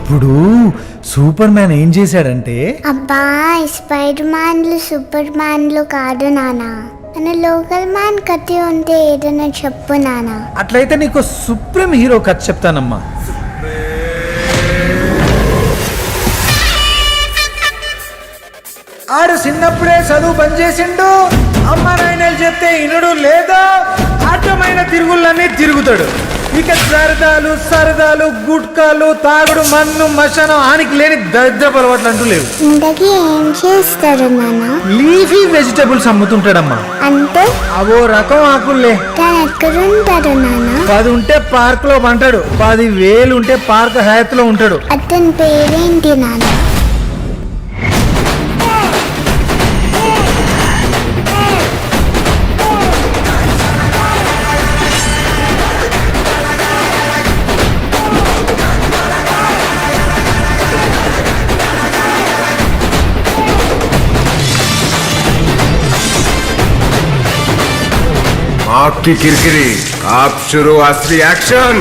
అప్పుడు super man ఏం చేశాడంటే, అబ్బా స్పైడర్ మ్యాన్లు సూపర్ మ్యాన్లు కాదు నాన్న, మన లోకల్ మ్యాన్ కథ ఉంటే ఏదైనా చెప్పు నాన్న. అట్లయితే నీకు సుప్రీం హీరో కథ చెప్తానమ్మా. ఆడు చిన్నప్పుడే చదువు బంద్ చేసిండు, అమ్మ నాయనలు చెప్తే ఇనుడు లేదా, అడ్డమైన తిరుగులన్నీ తిరుగుతాడు. ఇక సరదాలు గుట్కాలు తాగుడు మన్ను మశానం ఆనికి లేని దరిద్రపు అలవాట్లు అంటూ లేవు. ఇంతకీ ఏం చేస్తారు నాన్న? లీఫీ వెజిటబుల్స్ అమ్ముతుంటాడమ్మా. అంటే అవో రకం ఆకుల్లే. తను ఎక్కడుంటాడు నాన్న? 10 ఉంటే పార్క్ లో అంటాడు, 10,000 ఉంటే పార్క్ హయాత్ లో ఉంటాడు. అతని పేరేంటి నాన్న? आग की किरकिरी, आप शुरू असली एक्शन।